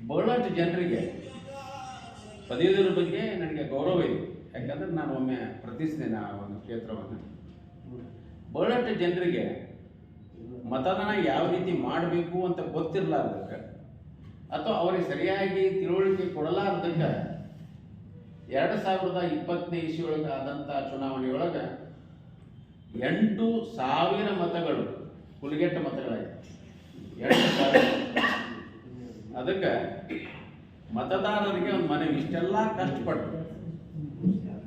ಬಹಳಷ್ಟು ಜನರಿಗೆ ಪದವೀಧರ ಬಗ್ಗೆ ನನಗೆ ಗೌರವ ಇದೆ. ಯಾಕಂದ್ರೆ ನಾನು ಒಮ್ಮೆ ಪ್ರತಿಸಿದ್ದೇನೆ ಆ ಒಂದು ಕ್ಷೇತ್ರವನ್ನು. ಬಹಳಷ್ಟು ಜನರಿಗೆ ಮತದಾನ ಯಾವ ರೀತಿ ಮಾಡಬೇಕು ಅಂತ ಗೊತ್ತಿರಲಾರ್ದಕ್ಕೆ ಅಥವಾ ಅವರಿಗೆ ಸರಿಯಾಗಿ ತಿಳುವಳಿಕೆ ಕೊಡಲಾರ್ದಕ್ಕೆ 2020ನೇ ಇಸ್ವಿಯೊಳಗೆ ಆದಂಥ ಚುನಾವಣೆಯೊಳಗೆ 8,000 ಮತಗಳು ಹುಲಿಗೆಟ್ಟ ಮತಗಳಾಗಿವೆ. 8,000. ಅದಕ್ಕೆ ಮತದಾರರಿಗೆ ಒಂದು ಮನವಿ, ಇಷ್ಟೆಲ್ಲ ಕಷ್ಟಪಟ್ಟು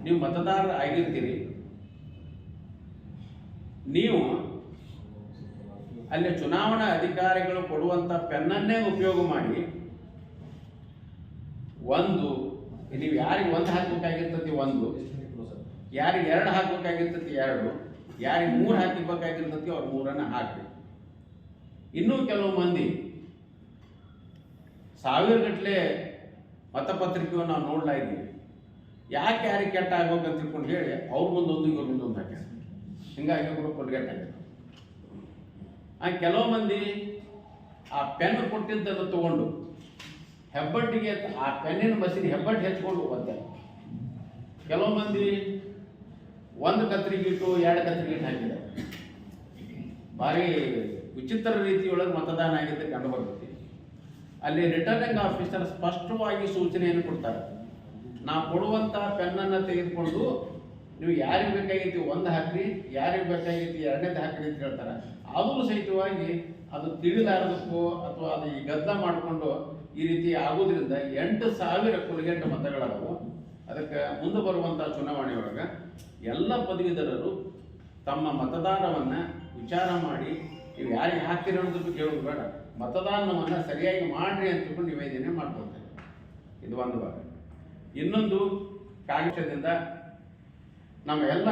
ನೀವು ಮತದಾರರು ಆಗಿರ್ತೀರಿ, ನೀವು ಅಲ್ಲಿ ಚುನಾವಣಾ ಅಧಿಕಾರಿಗಳು ಕೊಡುವಂಥ ಪೆನ್ನನ್ನೇ ಉಪಯೋಗ ಮಾಡಿ ನೀವು ಯಾರಿಗೆ 1 ಹಾಕಬೇಕಾಗಿರ್ತತಿ 1, ಯಾರಿಗೆ 2 ಹಾಕಬೇಕಾಗಿರ್ತತಿ 2, ಯಾರಿಗೆ 3 ಹಾಕಬೇಕಾಗಿರ್ತತಿ ಅವ್ರು 3 ಹಾಕಿ. ಇನ್ನೂ ಕೆಲವು ಮಂದಿ ಸಾವಿರಗಟ್ಟಲೆ ಮತಪತ್ರಿಕೆಯನ್ನು ನಾವು ನೋಡ್ಲಾ ಇದ್ದೀವಿ. ಯಾಕೆ ಯಾರಿಗೆ ಕೆಟ್ಟ ಆಗ್ಬೇಕಂತ ತಿಳ್ಕೊಂಡು ಹೇಳಿ ಅವ್ರ ಮುಂದೊಂದು ಇವ್ರ ಮುಂದೊಂದು ಹಾಕ್ಯಾರ. ಹಿಂಗಾಗಿ ಕೂಡ ಕೊಡ್ಗೆಟ್ಟಾಗ್ಯಾರ. ಕೆಲವು ಮಂದಿ ಆ ಪೆನ್ ಕೊಟ್ಟಿದ್ದನ್ನು ತಗೊಂಡು ಹೆಬ್ಬಟ್ಟಿಗೆ ಆ ಪೆನ್ನಿನ ಮಸೀದಿ ಹೆಬ್ಬಟ್ಟು ಹೆಚ್ಕೊಂಡು ಹೋಗ್ತಾರೆ. ಕೆಲವು ಮಂದಿ 1 ಕತ್ರಿಗಿಟ್ಟು 2 ಕತ್ರಿಗಿಟ್ಟು ಹಾಕಿದ್ದಾರೆ. ಭಾರಿ ವಿಚಿತ್ರ ರೀತಿಯೊಳಗೆ ಮತದಾನ ಆಗಿದ್ದ ಕಂಡು ಬರ್ತೈತಿ. ಅಲ್ಲಿ ರಿಟರ್ನಿಂಗ್ ಆಫೀಸರ್ ಸ್ಪಷ್ಟವಾಗಿ ಸೂಚನೆಯನ್ನು ಕೊಡ್ತಾರೆ. ನಾವು ಕೊಡುವಂಥ ಪೆನ್ನನ್ನು ತೆಗೆದುಕೊಂಡು ನೀವು ಯಾರಿಗೆ ಬೇಕಾಗೈತಿ 1 ಹಾಕ್ರಿ, ಯಾರಿಗೆ ಬೇಕಾಗೈತಿ 2ನೇದು ಹಾಕ್ರಿ ಅಂತ ಹೇಳ್ತಾರೆ. ಆದರೂ ಸಹಿತವಾಗಿ ಅದು ತಿಳಿಲಾರದಕ್ಕೂ ಅಥವಾ ಅದು ಈ ಗದ್ದಲ ಮಾಡಿಕೊಂಡು ಈ ರೀತಿ ಆಗೋದ್ರಿಂದ 8,000 ಕುಲಗೆಟ್ಟ ಮತಗಳಾದವು. ಅದಕ್ಕೆ ಮುಂದೆ ಬರುವಂಥ ಚುನಾವಣೆಯೊಳಗೆ ಎಲ್ಲ ಪದವೀಧರರು ತಮ್ಮ ಮತದಾನವನ್ನು ವಿಚಾರ ಮಾಡಿ ನೀವು ಯಾರಿಗೆ ಹಾಕ್ತೀರಿ ಅನ್ನೋದಕ್ಕೆ ಕೇಳೋದು ಬೇಡ, ಮತದಾನವನ್ನು ಸರಿಯಾಗಿ ಮಾಡ್ರಿ ಅಂತ ತಿಳ್ಕೊಂಡು ನಿವೇದನೆ ಮಾಡ್ಕೊಳ್ತೇವೆ. ಇದು ಒಂದು ಭಾಗ. ಇನ್ನೊಂದು ಕಾಂಗ್ರೆಸ್ದಿಂದ ನಮ್ಮ ಎಲ್ಲ